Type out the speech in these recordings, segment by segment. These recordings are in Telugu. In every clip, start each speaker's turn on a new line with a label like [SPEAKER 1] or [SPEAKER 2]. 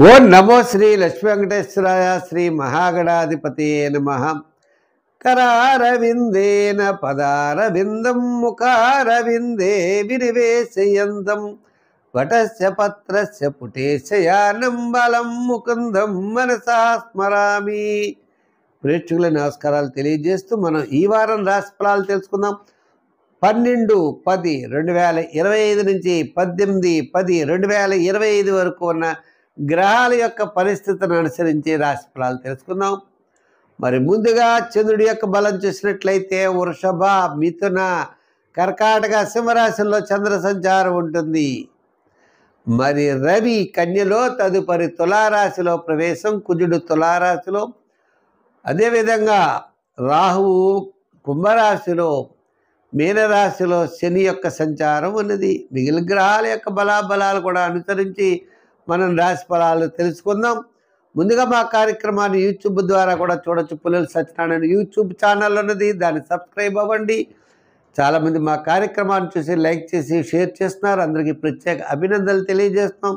[SPEAKER 1] ఓం నమో శ్రీ లక్ష్మీ వెంకటేశ్వరాయ శ్రీ మహాగణాధిపతి నమః. కరారవిందేన పదారవిందం ముఖారవిందే వినివేశయంతం వటస్య పత్రస్య పుటేశయానం బలం ముకుందం మనసా స్మరామి. ప్రేక్షకుల నమస్కారాలు తెలియజేస్తూ మనం ఈ వారం రాశి ఫలాలు తెలుసుకుందాం. 12/10/2025 నుంచి 18/10/2025 వరకు ఉన్న గ్రహాల యొక్క పరిస్థితిని అనుసరించి రాశి ఫలాలు తెలుసుకుందాం. మరి ముందుగా చంద్రుడి యొక్క బలం చూసినట్లయితే వృషభ, మిథున, కర్కాటక, సింహరాశుల్లో చంద్ర సంచారం ఉంటుంది. మరి రవి కన్యలో, తదుపరి తులారాశిలో ప్రవేశం, కుజుడు తులారాశిలో, అదేవిధంగా రాహువు కుంభరాశిలో, మీనరాశిలో శని యొక్క సంచారం ఉన్నది. మిగిలిన గ్రహాల యొక్క బలాబలాలు కూడా అనుసరించి మనం రాశి ఫలాలు తెలుసుకుందాం. ముందుగా మా కార్యక్రమాన్ని యూట్యూబ్ ద్వారా కూడా చూడొచ్చు. పుల్లల సత్యనారాయణ యూట్యూబ్ ఛానల్ ఉన్నది, దాన్ని సబ్స్క్రైబ్ అవ్వండి. చాలామంది మా కార్యక్రమాన్ని చూసి లైక్ చేసి షేర్ చేస్తున్నారు, అందరికీ ప్రత్యేక అభినందనలు తెలియజేస్తున్నాం.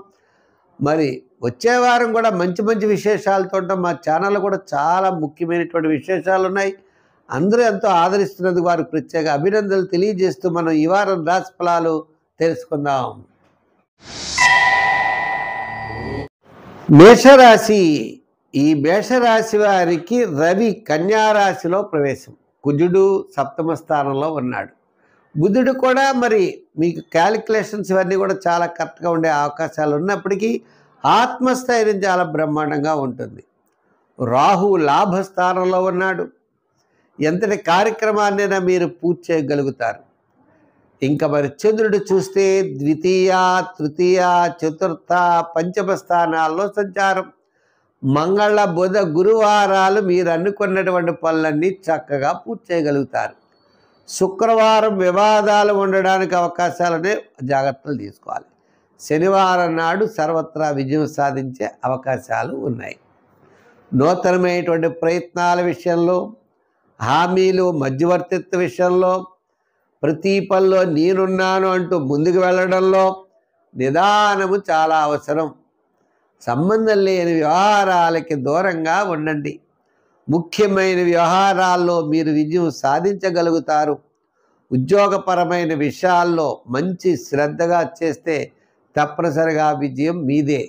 [SPEAKER 1] మరి వచ్చే వారం కూడా మంచి మంచి విశేషాలతో మా ఛానల్లో కూడా చాలా ముఖ్యమైనటువంటి విశేషాలు ఉన్నాయి. అందరూ ఎంతో ఆదరిస్తున్నందుకు వారికి ప్రత్యేక అభినందనలు తెలియజేస్తూ మనం ఈ వారం రాశి ఫలాలు తెలుసుకుందాం. మేషరాశి. ఈ మేషరాశి వారికి రవి కన్యారాశిలో ప్రవేశం, కుజుడు సప్తమ స్థానంలో ఉన్నాడు. బుధుడు కూడా మరి మీకు క్యాలిక్యులేషన్స్ ఇవన్నీ కూడా చాలా కరెక్ట్గా ఉండే అవకాశాలు ఉన్నప్పటికీ ఆత్మస్థైర్యం చాలా బ్రహ్మాండంగా ఉంటుంది. రాహు లాభస్థానంలో ఉన్నాడు. ఎంతటి కార్యక్రమాన్నైనా మీరు పూర్తి చేయగలుగుతారు. ఇంకా మరి చంద్రుడు చూస్తే ద్వితీయ, తృతీయ, చతుర్థ, పంచమ స్థానాల్లో సంచారం. మంగళ, బుధ, గురువారాలు మీరు అనుకున్నటువంటి పనులన్నీ చక్కగా పూర్తి చేయగలుగుతారు. శుక్రవారం వివాదాలు ఉండడానికి అవకాశాలనే జాగ్రత్తలు తీసుకోవాలి. శనివారం నాడు సర్వత్రా విజయం సాధించే అవకాశాలు ఉన్నాయి. నూతనమైనటువంటి ప్రయత్నాల విషయంలో, హామీలు, మధ్యవర్తిత్వ విషయంలో, ప్రతి పనిలో నేనున్నాను అంటూ ముందుకు వెళ్ళడంలో నిదానము చాలా అవసరం. సంబంధం లేని వ్యవహారాలకి దూరంగా ఉండండి. ముఖ్యమైన వ్యవహారాల్లో మీరు విజయం సాధించగలుగుతారు. ఉద్యోగపరమైన విషయాల్లో మంచి శ్రద్ధగా చేస్తే తప్పనిసరిగా విజయం మీదే.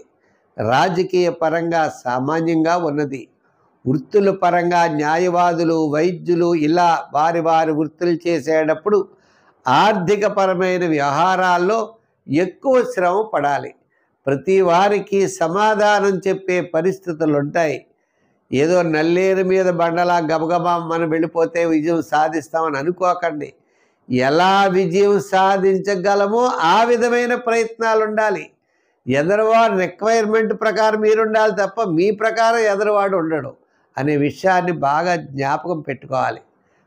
[SPEAKER 1] రాజకీయ పరంగా సామాన్యంగా ఉన్నది. వృత్తుల పరంగా న్యాయవాదులు, వైద్యులు ఇలా వారి వారి వృత్తులు చేసేటప్పుడు ఆర్థికపరమైన వ్యవహారాల్లో ఎక్కువ శ్రమ పడాలి. ప్రతి వారికి సమాధానం చెప్పే పరిస్థితులు ఉంటాయి. ఏదో నల్లేరు మీద బండలా గబగబా మనం వెళ్ళిపోతే విజయం సాధిస్తామని అనుకోకండి. ఎలా విజయం సాధించగలమో ఆ విధమైన ప్రయత్నాలు ఉండాలి. ఎదరవాడు రిక్వైర్మెంట్ ప్రకారం మీరు ఉండాలి తప్ప మీ ప్రకారం ఎదరవాడు ఉండడు అనే విషయాన్ని బాగా జ్ఞాపకం పెట్టుకోవాలి.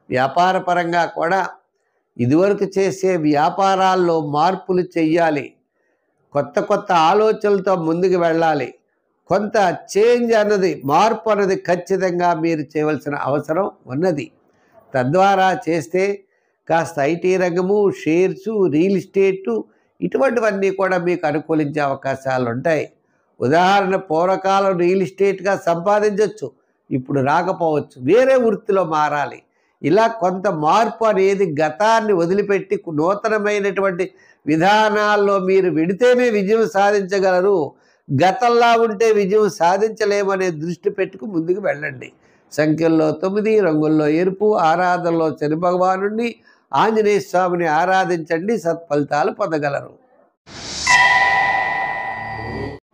[SPEAKER 1] వ్యాపార పరంగా కూడా ఇదివరకు చేసే వ్యాపారాల్లో మార్పులు చెయ్యాలి. కొత్త కొత్త ఆలోచనలతో ముందుకు వెళ్ళాలి. కొంత చేంజ్ అన్నది, మార్పు అన్నది ఖచ్చితంగా మీరు చేయవలసిన అవసరం ఉన్నది. తద్వారా చేస్తే కాస్త ఐటీ రంగము, షేర్సు, రియల్ ఎస్టేటు ఇటువంటివన్నీ కూడా మీకు అనుకూలించే అవకాశాలు ఉంటాయి. ఉదాహరణ, పూర్వకాలం రియల్ ఎస్టేట్గా సంపాదించవచ్చు, ఇప్పుడు రాకపోవచ్చు, వేరే వృత్తిలో మారాలి. ఇలా కొంత మార్పు అనేది గతాన్ని వదిలిపెట్టి నూతనమైనటువంటి విధానాల్లో మీరు విడితేనే విజయం సాధించగలరు. గతంలా ఉంటే విజయం సాధించలేమనే దృష్టి పెట్టుకు ముందుకు వెళ్ళండి. సంఖ్యల్లో 9, రంగుల్లో ఎరుపు, ఆరాధనలో శని భగవానుడిని, ఆంజనేయ స్వామిని ఆరాధించండి, సత్ఫలితాలు పొందగలరు.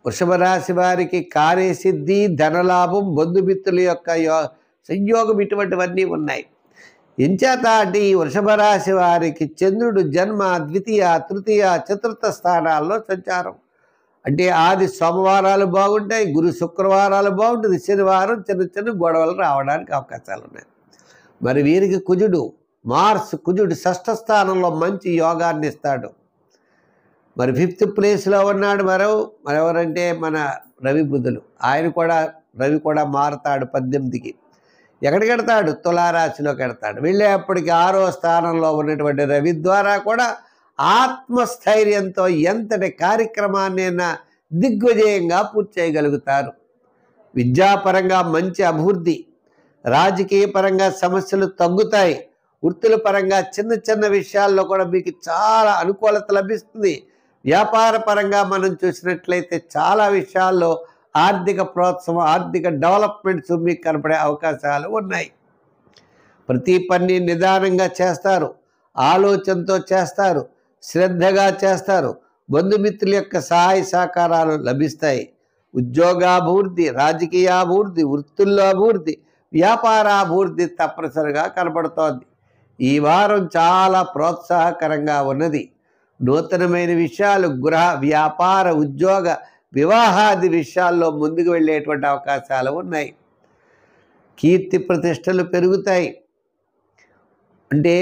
[SPEAKER 1] వృషభ రాశి వారికి కార్యసిద్ధి, ధనలాభం, బంధుమిత్రుల యొక్క సంయోగం ఇటువంటివన్నీ ఉన్నాయి. ఎంచేత అంటే ఈ వృషభ రాశి వారికి చంద్రుడు జన్మ, ద్వితీయ, తృతీయ, చతుర్థ స్థానాల్లో సంచారం. అంటే ఆది సోమవారాలు బాగుంటాయి, గురు శుక్రవారాలు బాగుంటుంది, శనివారం చిన్న చిన్న గొడవలు రావడానికి అవకాశాలు ఉన్నాయి. మరి వీరికి కుజుడు, కుజుడు షష్ఠ స్థానంలో మంచి యోగాన్ని ఇస్తాడు. మరి 5th ప్లేస్లో ఉన్నాడు మరెవరంటే మన రవి బుధులు. రవి కూడా మారుతాడు 18కి. ఎక్కడికి వెడతాడు? తులారాశిలోకి వెడతాడు. వెళ్ళేప్పటికి 6వ స్థానంలో ఉన్నటువంటి రవి ద్వారా కూడా ఆత్మస్థైర్యంతో ఎంతటి కార్యక్రమాన్నైనా దిగ్విజయంగా పూర్తి చేయగలుగుతారు. విద్యాపరంగా మంచి అభివృద్ధి, రాజకీయ పరంగా సమస్యలు తగ్గుతాయి. వృత్తుల పరంగా చిన్న చిన్న విషయాల్లో కూడా మీకు చాలా అనుకూలత లభిస్తుంది. వ్యాపార పరంగా మనం చూసినట్లయితే చాలా విషయాల్లో ఆర్థిక ప్రోత్సాహం, ఆర్థిక డెవలప్మెంట్స్ మీకు కనపడే అవకాశాలు ఉన్నాయి. ప్రతి పని నిదానంగా చేస్తారు, ఆలోచనతో చేస్తారు, శ్రద్ధగా చేస్తారు. బంధుమిత్రుల యొక్క సహాయ సహకారాలు లభిస్తాయి. ఉద్యోగాభివృద్ధి, రాజకీయాభివృద్ధి, వృత్తుల్లో అభివృద్ధి, వ్యాపారాభివృద్ధి తప్పనిసరిగా కనబడుతోంది. ఈ వారం చాలా ప్రోత్సాహకరంగా ఉన్నది. నూతనమైన విషయాలు, గృహ, వ్యాపార, ఉద్యోగ, వివాహాది విషయాల్లో ముందుకు వెళ్ళేటువంటి అవకాశాలు ఉన్నాయి. కీర్తి ప్రతిష్టలు పెరుగుతాయి. అంటే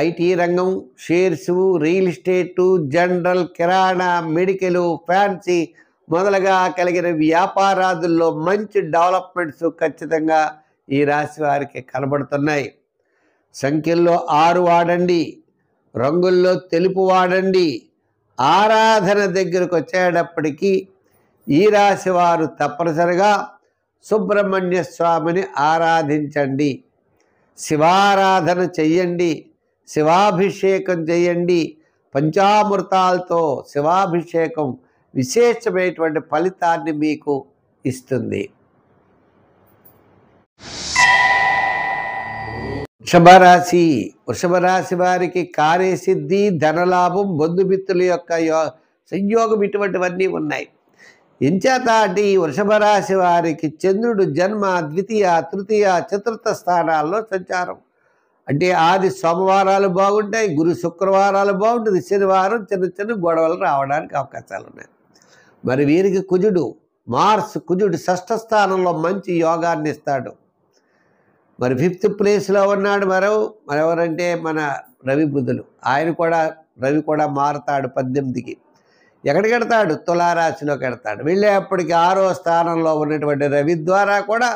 [SPEAKER 1] ఐటీ రంగం, షేర్స్, రియల్ ఎస్టేటు, జనరల్, కిరాణా, మెడికల్, ఫ్యాన్సీ మొదలుగా కలిగిన వ్యాపారాదుల్లో మంచి డెవలప్మెంట్స్ ఖచ్చితంగా ఈ రాశి వారికి కనబడుతున్నాయి. సంఖ్యల్లో 6 వాడండి, రంగుల్లో తెలుపు వాడండి. ఆరాధన దగ్గరకు వచ్చేటప్పటికీ ఈ రాశి వారు తప్పనిసరిగా సుబ్రహ్మణ్య స్వామిని ఆరాధించండి, శివారాధన చెయ్యండి, శివాభిషేకం చేయండి. పంచామృతాలతో శివాభిషేకం విశేషమైనటువంటి ఫలితాన్ని మీకు ఇస్తుంది. వృషభ రాశి వారికి కార్యసిద్ధి, ధనలాభం, బంధుమిత్రుల యొక్క సంయోగం ఇటువంటివన్నీ ఉన్నాయి. ఎంచేత అంటే ఈ వృషభ రాశి వారికి చంద్రుడు జన్మ, ద్వితీయ, తృతీయ, చతుర్థ స్థానాల్లో సంచారం. అంటే ఆది సోమవారాలు బాగుంటాయి, గురు శుక్రవారాలు బాగుంటుంది, శనివారం చిన్న చిన్న గొడవలు రావడానికి అవకాశాలు ఉన్నాయి. మరి వీరికి కుజుడు, కుజుడు 6వ స్థానంలో మంచి యోగాన్ని ఇస్తాడు. మరి 5th ప్లేస్లో ఉన్నాడు మరెవరంటే మన రవి బుధులు. రవి కూడా మారుతాడు 18కి. ఎక్కడికి వెడతాడు? తులారాశిలోకి వెడతాడు. వెళ్ళేప్పటికి 6వ స్థానంలో ఉన్నటువంటి రవి ద్వారా కూడా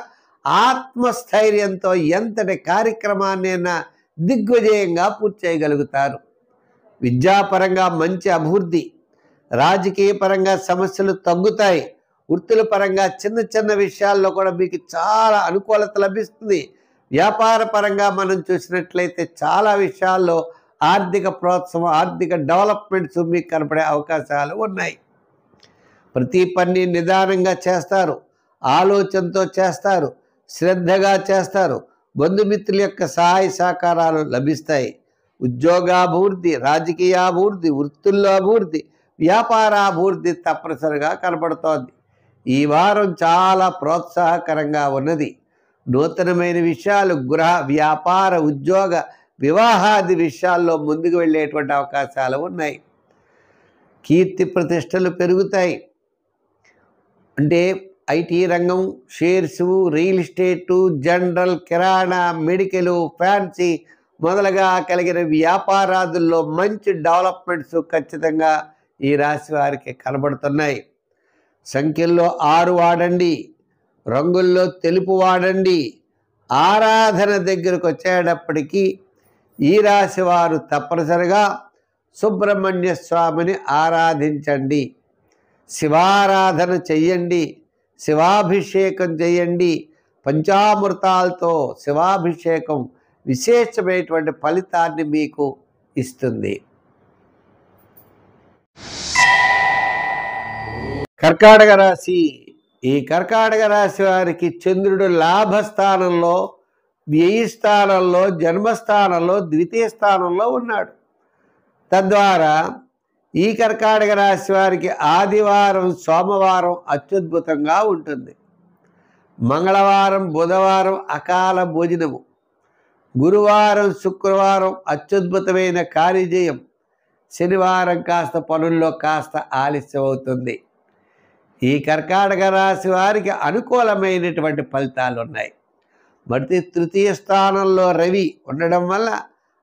[SPEAKER 1] ఆత్మస్థైర్యంతో ఎంతటి కార్యక్రమాన్నైనా దిగ్విజయంగా పూర్తి చేయగలుగుతారు. విద్యాపరంగా మంచి అభివృద్ధి, రాజకీయ పరంగా సమస్యలు తగ్గుతాయి. వృత్తుల పరంగా చిన్న చిన్న విషయాల్లో కూడా మీకు చాలా అనుకూలత లభిస్తుంది. వ్యాపార పరంగా మనం చూసినట్లయితే చాలా విషయాల్లో ఆర్థిక ప్రోత్సాహం, ఆర్థిక డెవలప్మెంట్స్ మీకు కనపడే అవకాశాలు ఉన్నాయి. ప్రతి పని నిదానంగా చేస్తారు, ఆలోచనతో చేస్తారు, శ్రద్ధగా చేస్తారు. బంధుమిత్రుల యొక్క సహాయ సహకారాలు లభిస్తాయి. ఉద్యోగాభివృద్ధి, రాజకీయాభివృద్ధి, వృత్తుల్లో అభివృద్ధి, వ్యాపారాభివృద్ధి తప్పనిసరిగా కనబడుతోంది. ఈ వారం చాలా ప్రోత్సాహకరంగా ఉన్నది. నూతనమైన విషయాలు, గృహ, వ్యాపార, ఉద్యోగ, వివాహాది విషయాల్లో ముందుకు వెళ్ళేటువంటి అవకాశాలు ఉన్నాయి. కీర్తి ప్రతిష్టలు పెరుగుతాయి. అంటే ఐటీ రంగం, షేర్స్, రియల్ ఎస్టేటు, జనరల్, కిరాణా, మెడికల్, ఫ్యాన్సీ మొదలుగా కలిగిన వ్యాపారాదుల్లో మంచి డెవలప్మెంట్స్ ఖచ్చితంగా ఈ రాశి వారికి కనబడుతున్నాయి. సంఖ్యల్లో 6 వాడండి, రంగుల్లో తెలుపు వాడండి. ఆరాధన దగ్గరకు వచ్చేటప్పటికీ ఈ రాశి వారు తప్పనిసరిగా సుబ్రహ్మణ్య స్వామిని ఆరాధించండి, శివారాధన చెయ్యండి, శివాభిషేకం చేయండి. పంచామృతాలతో శివాభిషేకం విశేషమైనటువంటి ఫలితాన్ని మీకు ఇస్తుంది. కర్కాటక రాశి. ఈ కర్కాటక రాశి వారికి చంద్రుడు లాభస్థానంలో, వ్యయ స్థానంలో, జన్మస్థానంలో, ద్వితీయ స్థానంలో ఉన్నాడు. తద్వారా ఈ కర్కాటక రాశి వారికి ఆదివారం, సోమవారం అత్యద్భుతంగా ఉంటుంది. మంగళవారం, బుధవారం అకాల భోజనము, గురువారం, శుక్రవారం అత్యద్భుతమైన కార్యజయం, శనివారం కాస్త పనుల్లో కాస్త ఆలస్యం అవుతుంది. ఈ కర్కాటక రాశి వారికి అనుకూలమైనటువంటి ఫలితాలు ఉన్నాయి. మరి తృతీయ స్థానంలో రవి ఉండడం వల్ల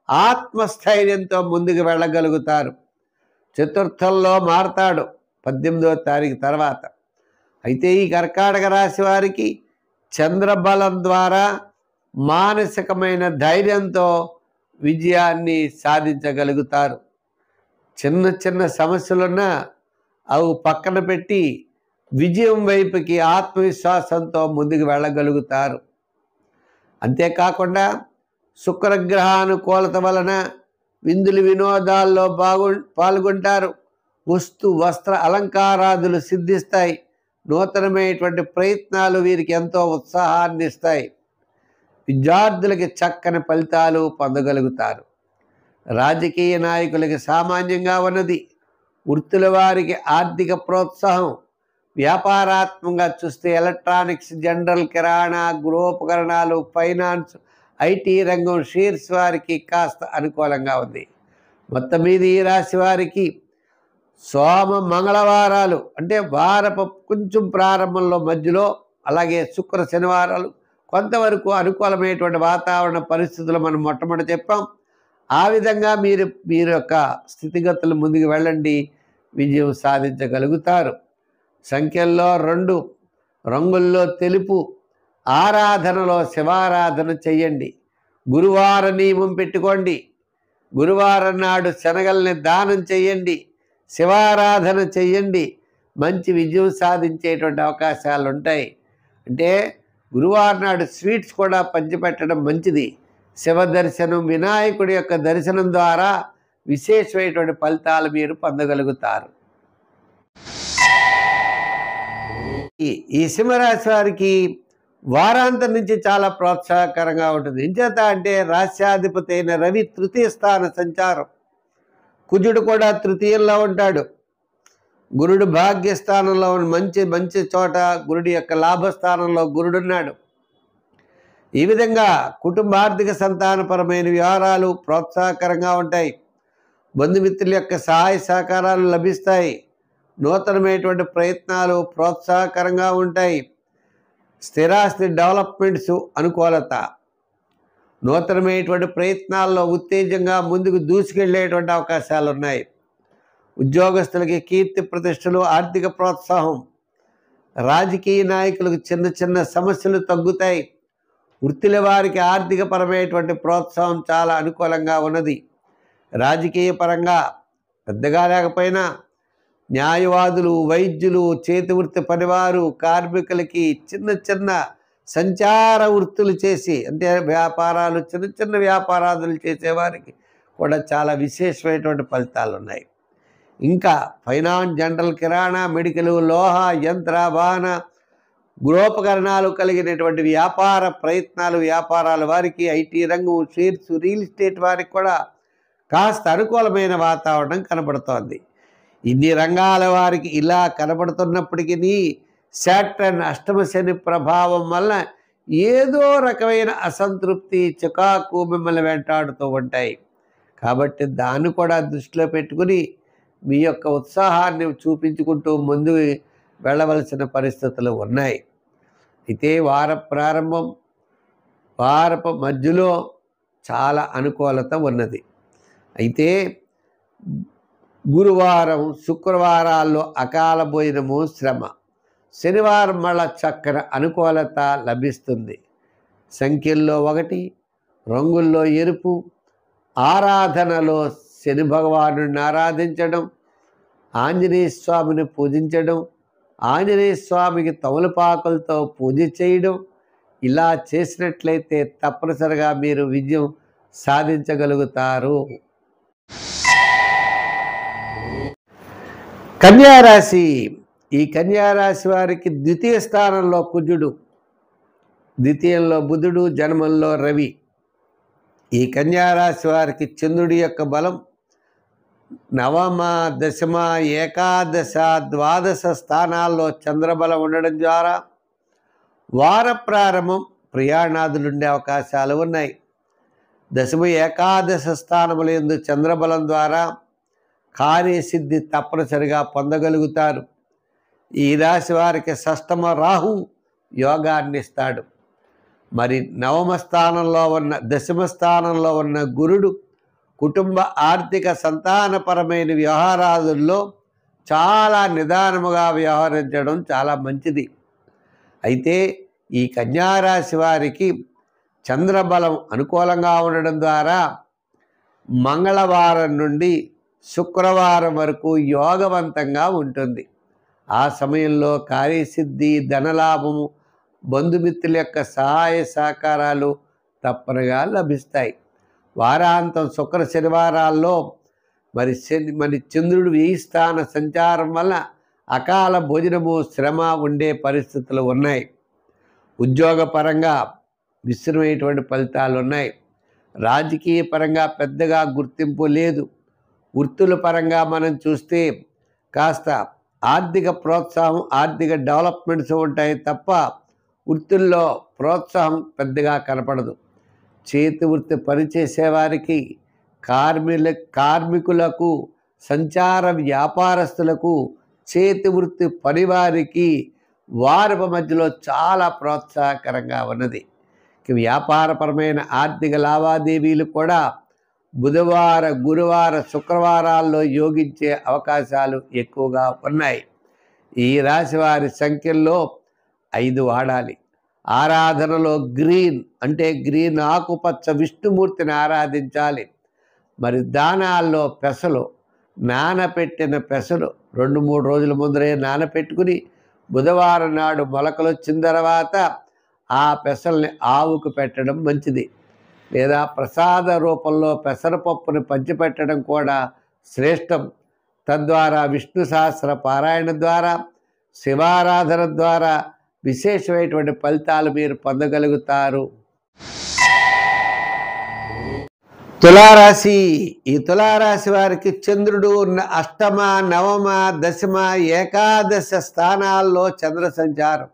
[SPEAKER 1] ఆత్మస్థైర్యంతో ముందుకు వెళ్ళగలుగుతారు. చతుర్థంలో మారతాడు 18వ తారీఖు తర్వాత. అయితే ఈ కర్కాటక రాశి వారికి చంద్రబలం ద్వారా మానసికమైన ధైర్యంతో విజయాన్ని సాధించగలుగుతారు. చిన్న చిన్న సమస్యలున్నా అవి పక్కన పెట్టి విజయం వైపుకి ఆత్మవిశ్వాసంతో ముందుకు వెళ్ళగలుగుతారు. అంతేకాకుండా శుక్రగ్రహానుకూలత వలన విందులు వినోదాల్లో పాల్గొంటారు. వస్త్ర అలంకారాదులు సిద్ధిస్తాయి. నూతనమైనటువంటి ప్రయత్నాలు వీరికి ఎంతో ఉత్సాహాన్ని ఇస్తాయి. విద్యార్థులకి చక్కని ఫలితాలు పొందగలుగుతారు. రాజకీయ నాయకులకి సామాన్యంగా ఉన్నది. వృత్తుల వారికి ఆర్థిక ప్రోత్సాహం. వ్యాపారాత్మకంగా చూస్తే ఎలక్ట్రానిక్స్, జనరల్, కిరాణా, గృహోపకరణాలు, ఫైనాన్స్, ఐటీ రంగం, షేర్స్ వారికి కాస్త అనుకూలంగా ఉంది. మొత్తం మీద ఈ రాశి వారికి సోమ మంగళవారాలు అంటే వారపు కొంచెం ప్రారంభంలో మధ్యలో, అలాగే శుక్ర శనివారాలు కొంతవరకు అనుకూలమైనటువంటి వాతావరణ పరిస్థితులు మనం మొట్టమొదటి చెప్పాం. ఆ విధంగా మీరు యొక్క స్థితిగతులు ముందుకు వెళ్ళండి, విజయం సాధించగలుగుతారు. సంఖ్యల్లో 2, రంగుల్లో తెలుపు. ఆరాధనలో శివారాధన చెయ్యండి. గురువార నియమం పెట్టుకోండి. గురువారం నాడు శనగల్ని దానం చెయ్యండి. శివారాధన చెయ్యండి. మంచి విజయం సాధించేటువంటి అవకాశాలు ఉంటాయి. అంటే గురువారం నాడు స్వీట్స్ కూడా పంచిపెట్టడం మంచిది. శివ దర్శనం, వినాయకుడి యొక్క దర్శనం ద్వారా విశేషమైనటువంటి ఫలితాలు మీరు పొందగలుగుతారు. ఈ సింహరాశి వారికి వారాంతం నుంచి చాలా ప్రోత్సాహకరంగా ఉంటుంది. ఎంచేత అంటే రాశ్యాధిపతి అయిన రవి తృతీయ స్థాన సంచారం. కుజుడు కూడా తృతీయంలో ఉంటాడు. గురుడు భాగ్యస్థానంలో మంచి చోట గురుడి యొక్క లాభస్థానంలో గురుడున్నాడు. ఈ విధంగా కుటుంబార్థిక సంతానపరమైన వ్యవహారాలు ప్రోత్సాహకరంగా ఉంటాయి. బంధుమిత్రుల యొక్క సహాయ సహకారాలు లభిస్తాయి. నూతనమైనటువంటి ప్రయత్నాలు ప్రోత్సాహకరంగా ఉంటాయి. స్థిరాస్తి డెవలప్మెంట్స్ అనుకూలత. నూతనమైనటువంటి ప్రయత్నాల్లో ఉత్తేజంగా ముందుకు దూసుకెళ్లేటువంటి అవకాశాలు ఉన్నాయి. ఉద్యోగస్తులకి కీర్తి ప్రతిష్టలు, ఆర్థిక ప్రోత్సాహం. రాజకీయ నాయకులకు చిన్న సమస్యలు తగ్గుతాయి. వృత్తుల వారికి ఆర్థిక పరమైనటువంటి ప్రోత్సాహం చాలా అనుకూలంగా ఉన్నది. రాజకీయ పరంగా పెద్దగా లేకపోయినా న్యాయవాదులు, వైద్యులు, చేతివృత్తి పనివారు, కార్మికులకి చిన్న సంచార వృత్తులు చేసి అంటే వ్యాపారాలు, చిన్న వ్యాపారాదులు చేసేవారికి కూడా చాలా విశేషమైనటువంటి ఫలితాలు ఉన్నాయి. ఇంకా ఫైనాన్స్, జనరల్, కిరాణా, మెడికల్, లోహ, యంత్ర, వాహన, గృహోపకరణాలు కలిగినటువంటి వ్యాపార ప్రయత్నాలు, వ్యాపారాల వారికి, ఐటీ రంగం, షేర్స్, రియల్ ఎస్టేట్ వారికి కూడా కాస్త అనుకూలమైన వాతావరణం కనబడుతోంది. ఇన్ని రంగాల వారికి ఇలా కనబడుతున్నప్పటికీ శాటర్న్ అష్టమ శని ప్రభావం వల్ల ఏదో రకమైన అసంతృప్తి, చికాకు మిమ్మల్ని వెంటాడుతూ ఉంటాయి. కాబట్టి దాన్ని కూడా దృష్టిలో పెట్టుకుని మీ యొక్క ఉత్సాహాన్ని చూపించుకుంటూ ముందు వెళ్ళవలసిన పరిస్థితులు ఉన్నాయి. అయితే వార ప్రారంభం, వారపు మధ్యలో చాలా అనుకూలత ఉన్నది. అయితే గురువారం, శుక్రవారాల్లో అకాల భోజనము, శ్రమ. శనివారం మళ్ళా చక్కని అనుకూలత లభిస్తుంది. సంఖ్యల్లో 1, రంగుల్లో ఎరుపు. ఆరాధనలో శని భగవానుడిని ఆరాధించడం, ఆంజనేయ స్వామిని పూజించడం, ఆంజనేయ స్వామికి తమలపాకులతో పూజ చేయడం, ఇలా చేసినట్లయితే తప్పనిసరిగా మీరు విజయం సాధించగలుగుతారు. కన్యారాశి. ఈ కన్యారాశి వారికి ద్వితీయ స్థానంలో కుజుడు, ద్వితీయంలో బుధుడు, జన్మంలో రవి. ఈ కన్యారాశి వారికి చంద్రుడి యొక్క బలం నవమ, దశమ, ఏకాదశ, ద్వాదశ స్థానాల్లో చంద్రబలం ఉండడం ద్వారా వార ప్రారంభం ప్రయాణాదులు ఉండే అవకాశాలు ఉన్నాయి. దశమ, ఏకాదశ స్థానముల యందు చంద్రబలం ద్వారా కార్యసిద్ధి తప్పనిసరిగా పొందగలుగుతారు. ఈ రాశి వారికి షష్టమ రాహు యోగాన్ని ఇస్తాడు. మరి నవమ స్థానంలో ఉన్న, దశమ స్థానంలో ఉన్న గురుడు కుటుంబ ఆర్థిక సంతానపరమైన వ్యవహారాదుల్లో చాలా నిదానముగా వ్యవహరించడం చాలా మంచిది. అయితే ఈ కన్యారాశి వారికి చంద్రబలం అనుకూలంగా ఉండడం ద్వారా మంగళవారం నుండి శుక్రవారం వరకు యోగవంతంగా ఉంటుంది. ఆ సమయంలో కార్యసిద్ధి, ధనలాభము, బంధుమిత్రుల యొక్క సహాయ సహకారాలు తప్పనగా లభిస్తాయి. వారాంతం శుక్ర శనివారాల్లో మరి చంద్రుడు 1000 స్థాన సంచారం వల్ల అకాల భోజనము, శ్రమ ఉండే పరిస్థితులు ఉన్నాయి. ఉద్యోగపరంగా మిశ్రమైనటువంటి ఫలితాలు ఉన్నాయి. రాజకీయ పరంగా పెద్దగా గుర్తింపు లేదు. వృత్తుల పరంగా మనం చూస్తే కాస్త ఆర్థిక ప్రోత్సాహం, ఆర్థిక డెవలప్మెంట్స్ ఉంటాయి తప్ప వృత్తుల్లో ప్రోత్సాహం పెద్దగా కనపడదు. చేతి వృత్తి పనిచేసేవారికి, కార్మికులకు, సంచార వ్యాపారస్తులకు, చేతి వృత్తి పనివారికి వారపు మధ్యలో చాలా ప్రోత్సాహకరంగా ఉన్నది. వ్యాపారపరమైన ఆర్థిక లావాదేవీలు కూడా బుధవార, గురువార, శుక్రవారాల్లో యోగించే అవకాశాలు ఎక్కువగా ఉన్నాయి. ఈ రాశి వారి సంఖ్యల్లో 5 వాడాలి. ఆరాధనలో గ్రీన్ అంటే గ్రీన్ ఆకుపచ్చ విష్ణుమూర్తిని ఆరాధించాలి. మరి దానాల్లో పెసలు, నానపెట్టిన పెసలు 2-3 రోజుల ముందరే నానపెట్టుకుని బుధవారం నాడు మొలకలు వచ్చిన తర్వాత ఆ పెసల్ని ఆవుకు పెట్టడం మంచిది. లేదా ప్రసాద రూపంలో పెసరపప్పుని పంచిపెట్టడం కూడా శ్రేష్టం. తద్వారా విష్ణు సహస్ర పారాయణ ద్వారా, శివారాధన ద్వారా విశేషమైనటువంటి ఫలితాలు మీరు పొందగలుగుతారు. తులారాశి. ఈ తులారాశి వారికి చంద్రుడు అష్టమ, నవమ, దశమ, ఏకాదశ స్థానాల్లో చంద్ర సంచారం.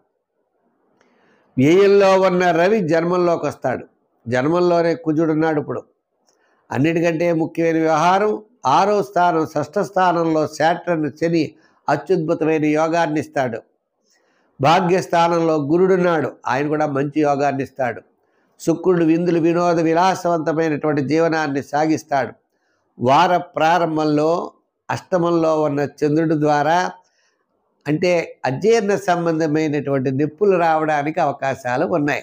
[SPEAKER 1] వ్యయంలో ఉన్న రవి జన్మంలోకి వస్తాడు. జన్మంలోనే కుజుడున్నాడు. ఇప్పుడు అన్నిటికంటే ముఖ్యమైన వ్యవహారం 6వ స్థానం, 6ష్ఠ స్థానంలో శాటర్న్ శని అత్యద్భుతమైన యోగాన్ని ఇస్తాడు. భాగ్యస్థానంలో గురుడున్నాడు, ఆయన కూడా మంచి యోగాన్ని ఇస్తాడు. శుక్రుడు విందులు, వినోద, విలాసవంతమైనటువంటి జీవనాన్ని సాగిస్తాడు. వార ప్రారంభంలో అష్టమంలో ఉన్న చంద్రుడి ద్వారా అంటే అజీర్ణ సంబంధమైనటువంటి నొప్పులు రావడానికి అవకాశాలు ఉన్నాయి.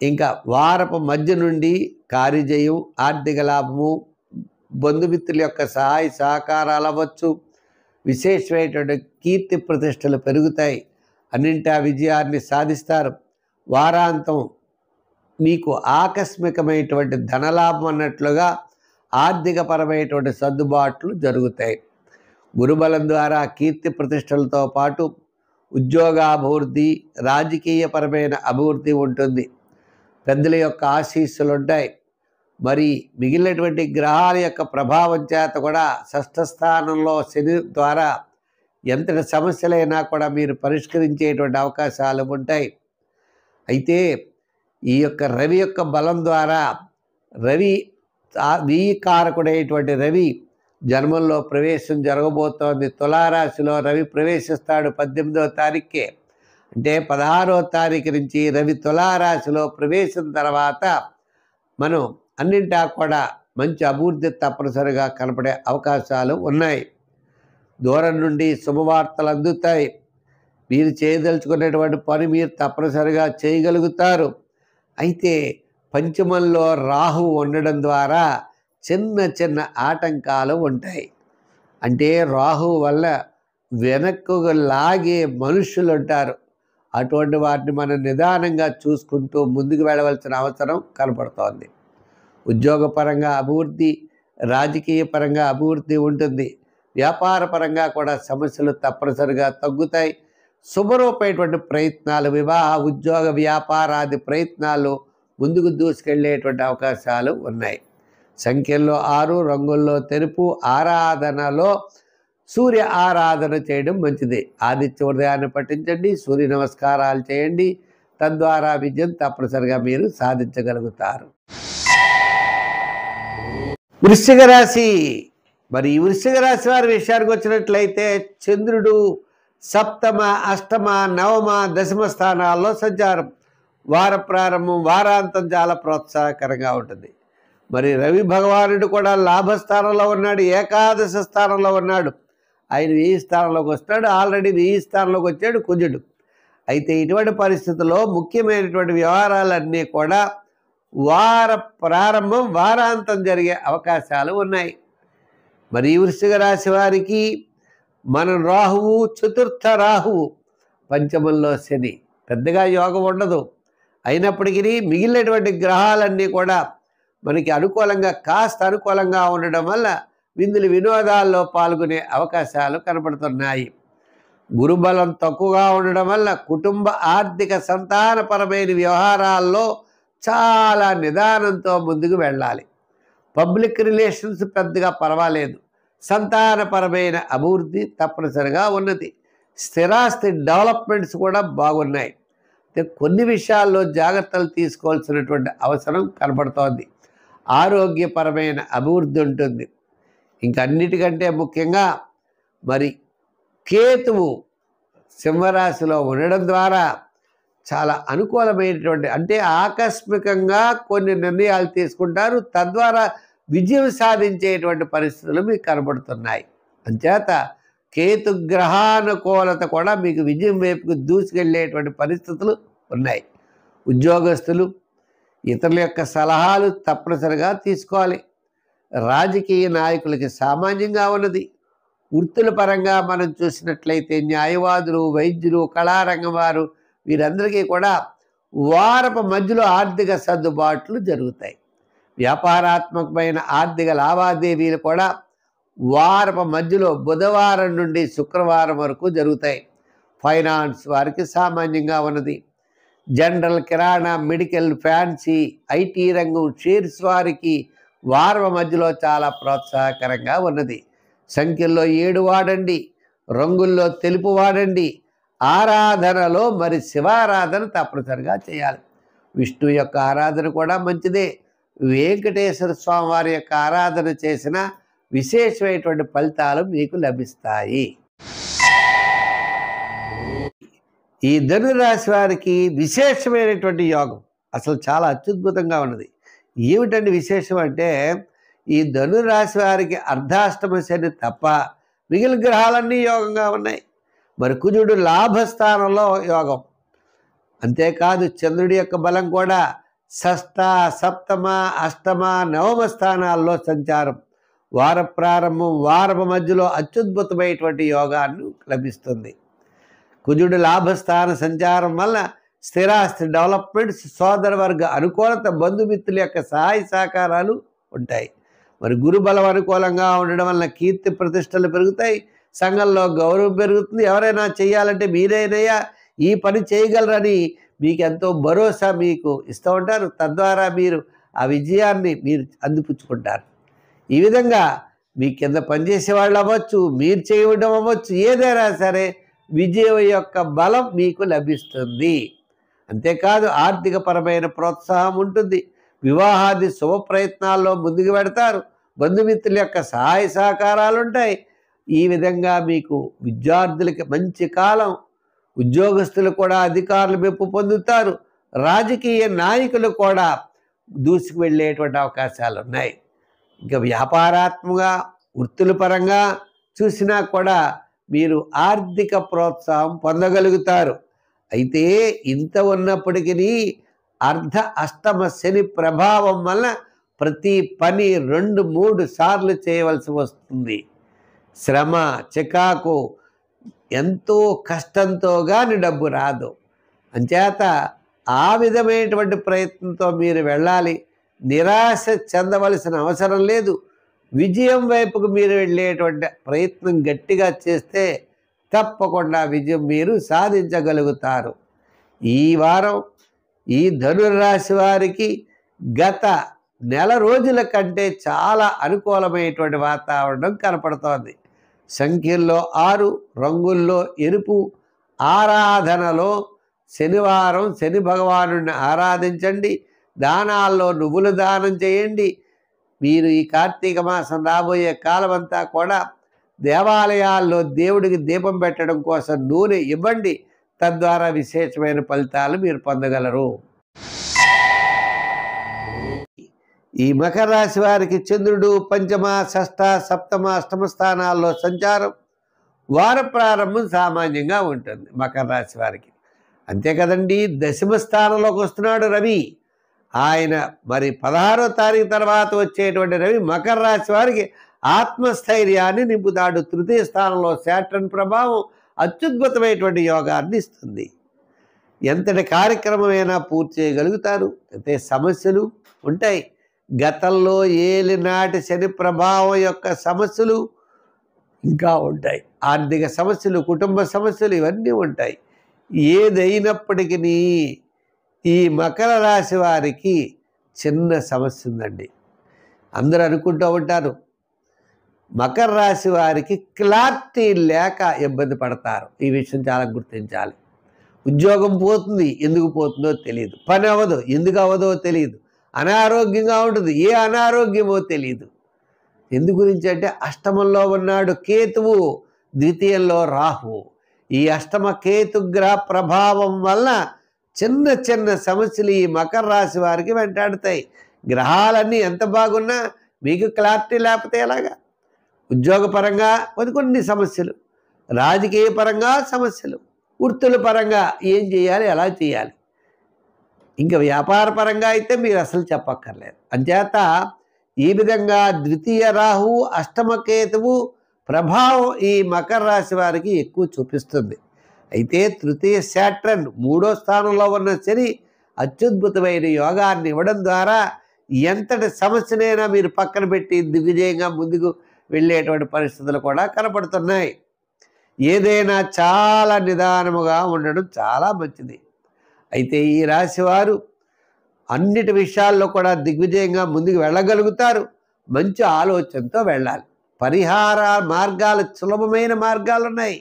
[SPEAKER 1] ఇంకా వారపు మధ్య నుండి కార్యజయం, ఆర్థిక లాభము, బంధుమిత్రుల యొక్క సహాయ సహకారాలు అవ్వచ్చు. విశేషమైనటువంటి కీర్తి ప్రతిష్టలు పెరుగుతాయి. అన్నింటా విజయాన్ని సాధిస్తారు. వారాంతం మీకు ఆకస్మికమైనటువంటి ధనలాభం అన్నట్లుగా ఆర్థికపరమైనటువంటి సర్దుబాట్లు జరుగుతాయి. గురుబలం ద్వారా కీర్తి ప్రతిష్టలతో పాటు ఉద్యోగాభివృద్ధి, రాజకీయపరమైన అభివృద్ధి ఉంటుంది. పెద్దల యొక్క ఆశీస్సులు ఉంటాయి. మరి మిగిలినటువంటి గ్రహాల యొక్క ప్రభావం చేత కూడా 6ష్ఠ స్థానంలో శని ద్వారా ఎంతటి సమస్యలైనా కూడా మీరు పరిష్కరించేటువంటి అవకాశాలు ఉంటాయి. అయితే ఈ యొక్క రవి యొక్క బలం ద్వారా రవి కారకుడైనటువంటి రవి జన్మంలో ప్రవేశం జరగబోతోంది. తులారాశిలో రవి ప్రవేశిస్తాడు 18వ తారీఖుకే. అంటే 16వ తారీఖు నుంచి రవి తులారాశిలో ప్రవేశం తర్వాత మనం అన్నింటా కూడా మంచి అభివృద్ధి తప్పనిసరిగా కనపడే అవకాశాలు ఉన్నాయి. దూరం నుండి శుభవార్తలు అందుతాయి. మీరు చేయదలుచుకున్నటువంటి పని మీరు తప్పనిసరిగా చేయగలుగుతారు. అయితే పంచమంలో రాహు ఉండడం ద్వారా చిన్న చిన్న ఆటంకాలు ఉంటాయి. అంటే రాహు వల్ల వెనక్కు లాగే మనుషులు ఉంటారు. అటువంటి వాటిని మనం నిదానంగా చూసుకుంటూ ముందుకు వెళ్ళవలసిన అవసరం కనపడుతోంది. ఉద్యోగపరంగా అభివృద్ధి, రాజకీయ పరంగా అభివృద్ధి ఉంటుంది. వ్యాపారపరంగా కూడా సమస్యలు తప్పనిసరిగా తగ్గుతాయి. శుభరూపమైనటువంటి ప్రయత్నాలు, వివాహ, ఉద్యోగ, వ్యాపారాది ప్రయత్నాలు ముందుకు దూసుకెళ్ళేటువంటి అవకాశాలు ఉన్నాయి. సంఖ్యల్లో 6, రంగుల్లో తెలుపు. ఆరాధనలో సూర్య ఆరాధన చేయడం మంచిది. ఆదిత్య ఉదయాన్ని పఠించండి, సూర్య నమస్కారాలు చేయండి. తద్వారా విజయం తప్పనిసరిగా మీరు సాధించగలుగుతారు. వృశ్చిక రాశి. మరి ఈ వృశ్చిక రాశి వారి విషయానికి వచ్చినట్లయితే చంద్రుడు సప్తమ, అష్టమ, నవమ, దశమ స్థానాల్లో సంచారం. వార ప్రారంభం, వారాంతం చాలా ప్రోత్సాహకరంగా ఉంటుంది. మరి రవి భగవానుడు కూడా లాభస్థానంలో ఉన్నాడు, ఏకాదశ స్థానంలో ఉన్నాడు. ఆయన 1000 స్థానంలోకి వస్తాడు. ఆల్రెడీ 1000 స్థానంలోకి వచ్చాడు కుజుడు. అయితే ఇటువంటి పరిస్థితుల్లో ముఖ్యమైనటువంటి వ్యవహారాలన్నీ కూడా వార ప్రారంభం, వారాంతం జరిగే అవకాశాలు ఉన్నాయి. మరి ఈ వృశ్చిక రాశి వారికి మనం రాహువు చతుర్థ రాహువు, పంచమంలో శని, పెద్దగా యోగం ఉండదు. అయినప్పటికీ మిగిలినటువంటి గ్రహాలన్నీ కూడా మనకి అనుకూలంగా కాస్త అనుకూలంగా ఉండడం వల్ల విందులు వినోదాల్లో పాల్గొనే అవకాశాలు కనపడుతున్నాయి. గురుబలం తక్కువగా ఉండడం వల్ల కుటుంబ ఆర్థిక సంతానపరమైన వ్యవహారాల్లో చాలా నిదానంతో ముందుకు వెళ్ళాలి. పబ్లిక్ రిలేషన్స్ పెద్దగా పర్వాలేదు. సంతానపరమైన అభివృద్ధి తప్పనిసరిగా ఉన్నది. స్థిరాస్తి డెవలప్మెంట్స్ కూడా బాగున్నాయి. కొన్ని విషయాల్లో జాగ్రత్తలు తీసుకోవాల్సినటువంటి అవసరం కనబడుతోంది. ఆరోగ్యపరమైన అభివృద్ధి ఉంటుంది. ఇంకన్నిటికంటే ముఖ్యంగా మరి కేతువు సింహరాశిలో ఉండడం ద్వారా చాలా అనుకూలమైనటువంటి, అంటే ఆకస్మికంగా కొన్ని నిర్ణయాలు తీసుకుంటారు, తద్వారా విజయం సాధించేటువంటి పరిస్థితులు మీకు కనబడుతున్నాయి. అంచేత కేతు గ్రహానుకూలత కూడా మీకు విజయం వైపుకు దూసుకెళ్ళేటువంటి పరిస్థితులు ఉన్నాయి. ఉద్యోగస్తులు ఇతరుల యొక్క సలహాలు తప్పనిసరిగా తీసుకోవాలి. రాజకీయ నాయకులకి సామాన్యంగా ఉన్నది. వృత్తుల పరంగా మనం చూసినట్లయితే న్యాయవాదులు, వైద్యులు, కళారంగం వారు, వీరందరికీ కూడా వారపు మధ్యలో ఆర్థిక సర్దుబాట్లు జరుగుతాయి. వ్యాపారాత్మకమైన ఆర్థిక లావాదేవీలు కూడా వారపు మధ్యలో బుధవారం నుండి శుక్రవారం వరకు జరుగుతాయి. ఫైనాన్స్ వారికి సామాన్యంగా ఉన్నది. General, kirana, medical, fancy, IT రంగం, షేర్స్ వారికి వారం మధ్యలో చాలా ప్రోత్సాహకరంగా ఉన్నది. సంఖ్యల్లో 7 వాడండి, రంగుల్లో తెలుపు వాడండి. ఆరాధనలో మరి శివారాధన తప్పనిసరిగా చేయాలి. విష్ణు యొక్క ఆరాధన కూడా మంచిదే. వెంకటేశ్వర స్వామి వారి యొక్క ఆరాధన చేసిన విశేషమైనటువంటి ఫలితాలు మీకు లభిస్తాయి. ఈ ధనురాశి వారికి విశేషమైనటువంటి యోగం అసలు చాలా అత్యద్భుతంగా ఉన్నది. ఏమిటండి విశేషం అంటే, ఈ ధనురాశి వారికి అర్ధాష్టమ శని తప్ప మిగిలిన గ్రహాలన్నీ యోగంగా ఉన్నాయి. మరి కుజుడు లాభస్థానంలో యోగం, అంతేకాదు చంద్రుడి యొక్క బలం కూడా షష్ఠ, సప్తమ, అష్టమ, నవమ స్థానాల్లో సంచారం. వార ప్రారంభం, వారపు మధ్యలో అత్యద్భుతమైనటువంటి యోగాన్ని లభిస్తుంది. కుజుడు లాభస్థాన సంచారం వల్ల స్థిరాస్తి డెవలప్మెంట్స్, సోదరవర్గ అనుకూలత, బంధుమిత్రుల యొక్క సహాయ సహకారాలు ఉంటాయి. మరి గురుబలం అనుకూలంగా ఉండడం వల్ల కీర్తి ప్రతిష్టలు పెరుగుతాయి. సంఘంలో గౌరవం పెరుగుతుంది. ఎవరైనా చేయాలంటే మీరేనయ్యా ఈ పని చేయగలరని మీకు ఎంతో భరోసా మీకు ఇస్తూ ఉంటారు. తద్వారా మీరు ఆ విజయాన్ని మీరు అందిపుచ్చుకుంటారు. ఈ విధంగా మీ కింద పనిచేసే వాళ్ళు అవ్వచ్చు, మీరు చేయడం అవ్వచ్చు, ఏదైనా సరే విజయం యొక్క బలం మీకు లభిస్తుంది. అంతేకాదు ఆర్థికపరమైన ప్రోత్సాహం ఉంటుంది. వివాహాది శుభ ప్రయత్నాల్లో ముందుకు పెడతారు. బంధుమిత్రుల యొక్క సహాయ సహకారాలు ఉంటాయి. ఈ విధంగా మీకు విద్యార్థులకి మంచి కాలం. ఉద్యోగస్తులు కూడా అధికారులు మెప్పు పొందుతారు. రాజకీయ నాయకులు కూడా దూసుకు వెళ్ళేటువంటి అవకాశాలు ఉన్నాయి. ఇంకా వ్యాపారాత్మకంగా, వృత్తుల పరంగా చూసినా కూడా మీరు ఆర్థిక ప్రోత్సాహం పొందగలుగుతారు. అయితే ఇంత ఉన్నప్పటికీ అర్ధ అష్టమ శని ప్రభావం వల్ల ప్రతి పని 2-3 సార్లు చేయవలసి వస్తుంది. శ్రమ, చికాకు, ఎంతో కష్టంతో కానీ డబ్బు రాదు. అంచేత ఆ విధమైనటువంటి ప్రయత్నంతో మీరు వెళ్ళాలి. నిరాశ చెందవలసిన అవసరం లేదు. విజయం వైపుకు మీరు వెళ్ళేటువంటి ప్రయత్నం గట్టిగా చేస్తే తప్పకుండా విజయం మీరు సాధించగలుగుతారు. ఈ వారం ఈ ధనురాశి వారికి గత నెల రోజుల కంటే చాలా అనుకూలమైనటువంటి వాతావరణం కనపడుతోంది. సంఖ్యల్లో 6, రంగుల్లో ఎరుపు. ఆరాధనలో శనివారం శని భగవానుడిని ఆరాధించండి. దానాల్లో నువ్వులు దానం చేయండి. మీరు ఈ కార్తీక మాసం రాబోయే కాలం అంతా కూడా దేవాలయాల్లో దేవుడికి దీపం పెట్టడం కోసం నూనె ఇవ్వండి. తద్వారా విశేషమైన ఫలితాలు మీరు పొందగలరు. ఈ మకర రాశి వారికి చంద్రుడు పంచమ, షష్ఠ, సప్తమ, అష్టమ స్థానాల్లో సంచారం. వార ప్రారంభం సామాన్యంగా ఉంటుంది మకర రాశి వారికి. అంతే కదండి, దశమ స్థానంలోకి వస్తున్నాడు రవి. ఆయన మరి 16వ తారీఖు తర్వాత వచ్చేటువంటి రవి మకర రాశి వారికి ఆత్మస్థైర్యాన్ని నింపుతాడు. తృతీయ స్థానంలో శాటర్న్ ప్రభావం అత్యద్భుతమైనటువంటి యోగాన్ని ఇస్తుంది. ఎంతటి కార్యక్రమమైనా పూర్తి చేయగలుగుతారు. అయితే సమస్యలు ఉంటాయి. గతంలో ఏలినాటి శని ప్రభావం యొక్క సమస్యలు ఇంకా ఉంటాయి. ఆర్థిక సమస్యలు, కుటుంబ సమస్యలు ఇవన్నీ ఉంటాయి. ఏదైనప్పటికీ ఈ మకర రాశి వారికి చిన్న సమస్య ఉందండి. అందరూ అనుకుంటూ ఉంటారు మకర రాశి వారికి క్లారిటీ లేక ఇబ్బంది పడతారు. ఈ విషయం చాలా గుర్తించాలి. ఉద్యోగం పోతుంది, ఎందుకు పోతుందో తెలియదు. పని అవ్వదు, ఎందుకు అవ్వదో తెలియదు. అనారోగ్యంగా ఉంటుంది, ఏ అనారోగ్యమో తెలియదు. ఎందు గురించి అంటే అష్టమంలో ఉన్నాడు కేతువు, ద్వితీయంలో రాహువు. ఈ అష్టమ కేతుగ్రహ ప్రభావం వల్ల చిన్న చిన్న సమస్యలు ఈ మకర రాశి వారికి వెంటాడుతాయి. గ్రహాలన్నీ ఎంత బాగున్నా మీకు క్లారిటీ లేకపోతే ఎలాగా? ఉద్యోగపరంగా కొన్ని సమస్యలు, రాజకీయ పరంగా సమస్యలు, వృత్తుల పరంగా ఏం చేయాలి, ఎలా చేయాలి. ఇంకా వ్యాపార పరంగా అయితే మీరు అసలు చెప్పక్కర్లేదు. అంచేత ఈ విధంగా ద్వితీయ రాహువు, అష్టమ కేతువు ప్రభావం ఈ మకర రాశి వారికి ఎక్కువ చూపిస్తుంది. అయితే తృతీయ శాట్రన్ 3వ స్థానంలో ఉన్న శని అత్యద్భుతమైన యోగాన్ని ఇవ్వడం ద్వారా ఎంతటి సమస్యనైనా మీరు పక్కన పెట్టి దిగ్విజయంగా ముందుకు వెళ్ళేటువంటి పరిస్థితులు కూడా కనపడుతున్నాయి. ఏదైనా చాలా నిదానముగా ఉండడం చాలా మంచిది. అయితే ఈ రాశివారు అన్నిటి విషయాల్లో కూడా దిగ్విజయంగా ముందుకు వెళ్ళగలుగుతారు. మంచి ఆలోచనతో వెళ్ళాలి. పరిహార మార్గాలు, సులభమైన మార్గాలు ఉన్నాయి.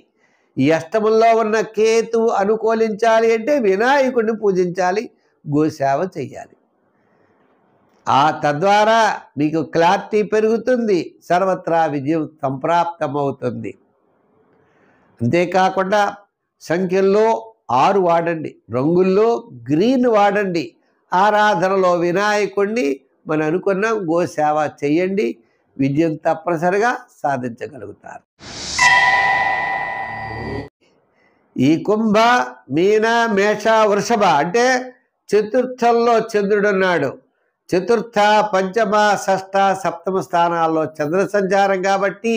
[SPEAKER 1] ఈ అష్టమంలో ఉన్న కేతువు అనుకూలించాలి అంటే వినాయకుడిని పూజించాలి, గోసేవ చెయ్యాలి. తద్వారా మీకు క్లారిటీ పెరుగుతుంది, సర్వత్రా విజయం సంప్రాప్తమవుతుంది. అంతేకాకుండా సంఖ్యల్లో 6 వాడండి, రంగుల్లో గ్రీన్ వాడండి. ఆరాధనలో వినాయకుడిని మనం అనుకున్న గోసేవ చెయ్యండి, విజయం తప్పనిసరిగా సాధించగలుగుతారు. ఈ కుంభ, మీన, మేష, వృషభ అంటే చతుర్థంలో చంద్రుడున్నాడు. చతుర్థ, పంచమ, షష్ఠ, సప్తమ స్థానాల్లో చంద్ర సంచారం కాబట్టి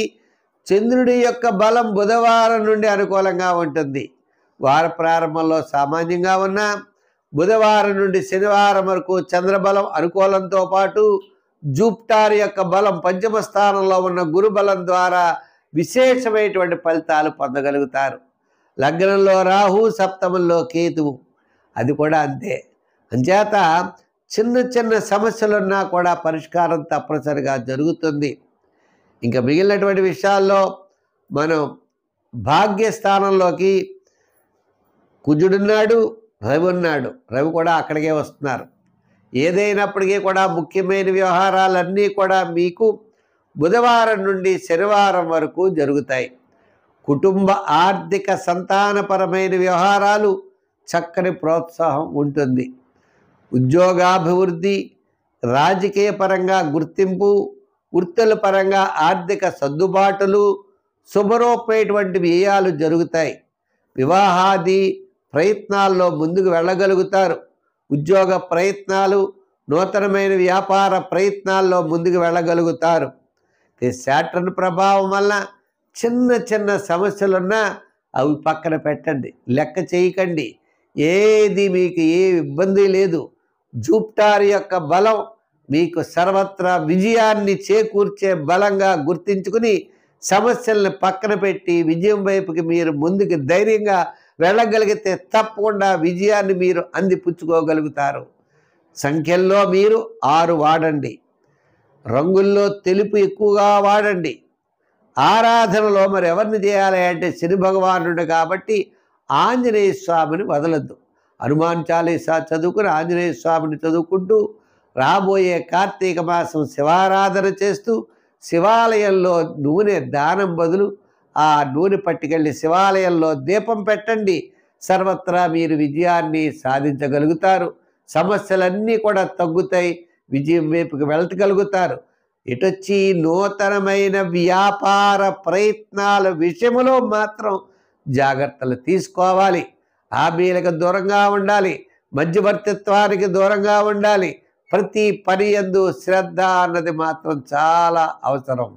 [SPEAKER 1] చంద్రుడి యొక్క బలం బుధవారం నుండి అనుకూలంగా ఉంటుంది. వార ప్రారంభంలో సామాన్యంగా ఉన్న బుధవారం నుండి శనివారం వరకు చంద్రబలం అనుకూలంతో పాటు జూపిటర్ యొక్క బలం పంచమ స్థానంలో ఉన్న గురు బలం ద్వారా విశేషమైనటువంటి ఫలితాలు పొందగలుగుతారు. లగ్నంలో రాహు, సప్తమంలో కేతువు, అది కూడా అంతే. అంచేత చిన్న చిన్న సమస్యలున్నా కూడా పరిష్కారం తప్పనిసరిగా జరుగుతుంది. ఇంకా మిగిలినటువంటి విషయాల్లో మనం భాగ్యస్థానంలోకి కుజుడున్నాడు, రవి ఉన్నాడు. రవి కూడా అక్కడికే వస్తున్నారు. ఏదైనప్పటికీ కూడా ముఖ్యమైన వ్యవహారాలన్నీ కూడా మీకు బుధవారం నుండి శనివారం వరకు జరుగుతాయి. కుటుంబ, ఆర్థిక, సంతానపరమైన వ్యవహారాలు చక్కని ప్రోత్సాహం ఉంటుంది. ఉద్యోగాభివృద్ధి, రాజకీయ పరంగా గుర్తింపు, వృత్తుల పరంగా ఆర్థిక సర్దుబాటులు, శుభరూపమైనటువంటి వ్యయాలు జరుగుతాయి. వివాహాది ప్రయత్నాల్లో ముందుకు వెళ్ళగలుగుతారు. ఉద్యోగ ప్రయత్నాలు, నూతనమైన వ్యాపార ప్రయత్నాల్లో ముందుకు వెళ్ళగలుగుతారు. శాటర్న్ ప్రభావం వల్ల చిన్న చిన్న సమస్యలున్నా అవి పక్కన పెట్టండి, లెక్క చేయకండి. ఏది మీకు ఏ ఇబ్బంది లేదు. జూపిటర్ యొక్క బలం మీకు సర్వత్రా విజయాన్ని చేకూర్చే బలంగా గుర్తించుకుని సమస్యలను పక్కన పెట్టి విజయం వైపుకి మీరు ముందుకు ధైర్యంగా వెళ్ళగలిగితే తప్పకుండా విజయాన్ని మీరు అందిపుచ్చుకోగలుగుతారు. సంఖ్యల్లో మీరు 6 వాడండి, రంగుల్లో తెలుపు ఎక్కువగా వాడండి. ఆరాధనలో మరి ఎవరిని చేయాలి అంటే శని భగవానుడు కాబట్టి ఆంజనేయ స్వామిని వదలద్దు. హనుమాన్ చాలీసా చదువుకుని ఆంజనేయ స్వామిని చదువుకుంటూ రాబోయే కార్తీక మాసం శివారాధన చేస్తూ శివాలయంలో నూనె దానం బదులు ఆ నూనె పట్టుకెళ్ళి శివాలయంలో దీపం పెట్టండి. సర్వత్రా మీరు విజయాన్ని సాధించగలుగుతారు. సమస్యలన్నీ కూడా తగ్గుతాయి, విజయం వైపుకి వెళ్ళగలుగుతారు. ఇటొచ్చి నూతనమైన వ్యాపార ప్రయత్నాల విషయంలో మాత్రం జాగ్రత్తలు తీసుకోవాలి. హామీలకు దూరంగా ఉండాలి, మధ్యవర్తిత్వానికి దూరంగా ఉండాలి. ప్రతి పని యందు శ్రద్ధ అన్నది మాత్రం చాలా అవసరం.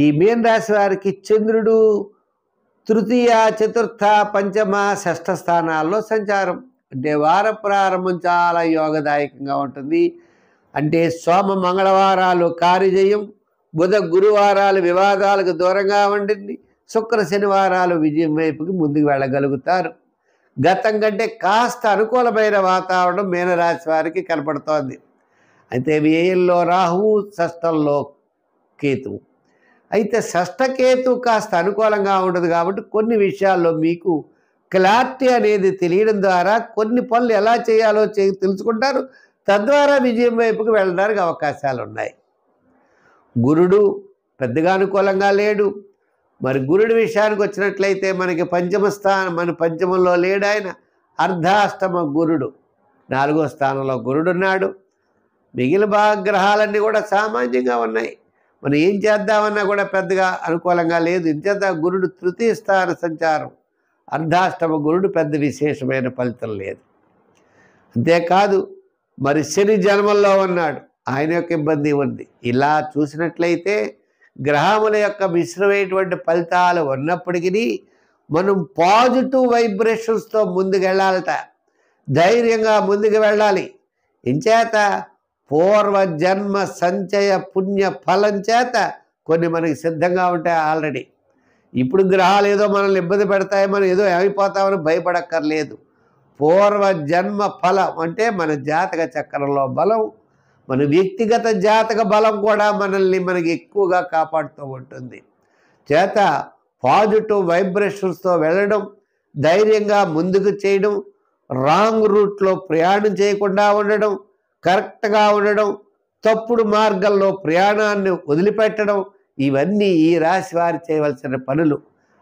[SPEAKER 1] ఈ మీన రాశి వారికి చంద్రుడు తృతీయ, చతుర్థ, పంచమ, షష్ఠ స్థానాల్లో సంచారం. అంటే వార ప్రారంభం చాలా యోగదాయకంగా ఉంటుంది. అంటే సోమ మంగళవారాలు కార్యజయం, బుధ గురువారాలు వివాదాలకు దూరంగా ఉండింది, శుక్ర శనివారాలు విజయం వైపుకి ముందుకు వెళ్ళగలుగుతారు. గతం కంటే కాస్త అనుకూలమైన వాతావరణం మీనరాశి వారికి కనపడుతోంది. అయితే వ్యయంలో రాహువు, షష్ఠంలో కేతువు. అయితే షష్ఠకేతు కాస్త అనుకూలంగా ఉండదు కాబట్టి కొన్ని విషయాల్లో మీకు క్లారిటీ అనేది తెలియడం ద్వారా కొన్ని పనులు ఎలా చేయాలో తెలుసుకుంటారు. తద్వారా విజయం వైపుకి వెళ్ళడానికి అవకాశాలు ఉన్నాయి. గురుడు పెద్దగా అనుకూలంగా లేడు. మరి గురుడి విషయానికి వచ్చినట్లయితే మనకి మన పంచమంలో లేడు ఆయన. అర్ధాష్టమ గురుడు 4వ స్థానంలో గురుడున్నాడు. మిగిలిన గ్రహాలన్నీ కూడా సామాన్యంగా ఉన్నాయి. మనం ఏం చేద్దామన్నా కూడా పెద్దగా అనుకూలంగా లేదు. ఇంచేత గురుడు తృతీయ స్థాన సంచారం, అర్ధాష్టమ గురుడు పెద్ద విశేషమైన ఫలితం లేదు. అంతేకాదు మరి శని జన్మల్లో ఉన్నాడు, ఆయన యొక్క ఇబ్బంది ఉంది. ఇలా చూసినట్లయితే గ్రహముల యొక్క మిశ్రమైనటువంటి ఫలితాలు ఉన్నప్పటికీ మనం పాజిటివ్ వైబ్రేషన్స్తో ముందుకు వెళ్ళాలట. ధైర్యంగా ముందుకు వెళ్ళాలి. ఇంచేత పూర్వజన్మ సంచయ పుణ్య ఫలం చేత కొన్ని మనకి సిద్ధంగా ఉంటాయి ఆల్రెడీ. ఇప్పుడు గ్రహాలు ఏదో మనల్ని ఇబ్బంది పెడతాయి, మనం ఏదో ఏమైపోతామని భయపడక్కర్లేదు. పూర్వజన్మ ఫలం అంటే మన జాతక చక్రంలో బలం, మన వ్యక్తిగత జాతక బలం కూడా మనకి ఎక్కువగా కాపాడుతూ ఉంటుంది. చేత పాజిటివ్ వైబ్రేషన్స్తో వెళ్ళడం, ధైర్యంగా ముందుకు చేయడం, రాంగ్ రూట్లో ప్రయాణం చేయకుండా ఉండడం, కరెక్ట్గా ఉండడం, తప్పుడు మార్గంలో ప్రయాణాన్ని వదిలిపెట్టడం, ఇవన్నీ ఈ రాశి వారు చేయవలసిన పనులు.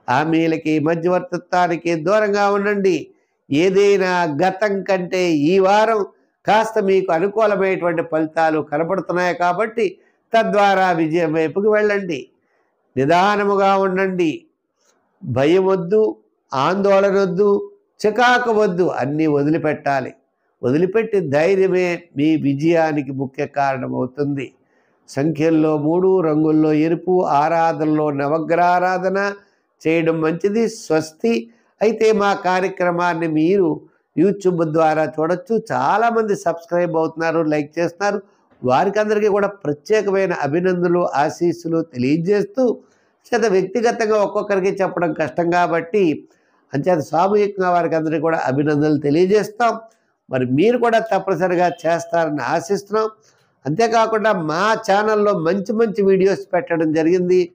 [SPEAKER 1] హామీలకి, మధ్యవర్తిత్వానికి దూరంగా ఉండండి. ఏదైనా గతం కంటే ఈ వారం కాస్త మీకు అనుకూలమైనటువంటి ఫలితాలు కనపడుతున్నాయి కాబట్టి తద్వారా విజయం వైపుకి వెళ్ళండి. నిదానముగా ఉండండి. భయం వద్దు, ఆందోళన వద్దు, చికాకు వద్దు, అన్నీ వదిలిపెట్టాలి. వదిలిపెట్టి ధైర్యమే మీ విజయానికి ముఖ్య కారణమవుతుంది. సంఖ్యల్లో 3, రంగుల్లో ఎరుపు, ఆరాధనలో నవగ్రహారాధన చేయడం మంచిది. స్వస్తి. అయితే మా కార్యక్రమాన్ని మీరు యూట్యూబ్ ద్వారా చూడొచ్చు. చాలామంది సబ్స్క్రైబ్ అవుతున్నారు, లైక్ చేస్తున్నారు. వారికి అందరికీ కూడా ప్రత్యేకమైన అభినందనలు, ఆశీస్సులు తెలియజేస్తూ, చేత వ్యక్తిగతంగా ఒక్కొక్కరికి చెప్పడం కష్టం కాబట్టి అంచేత సామూహికంగా వారికి అందరికీ కూడా అభినందనలు తెలియజేస్తాం. మరి మీరు కూడా తప్పనిసరిగా చేస్తారని ఆశిస్తున్నాం. అంతేకాకుండా మా ఛానల్లో మంచి మంచి వీడియోస్ పెట్టడం జరిగింది.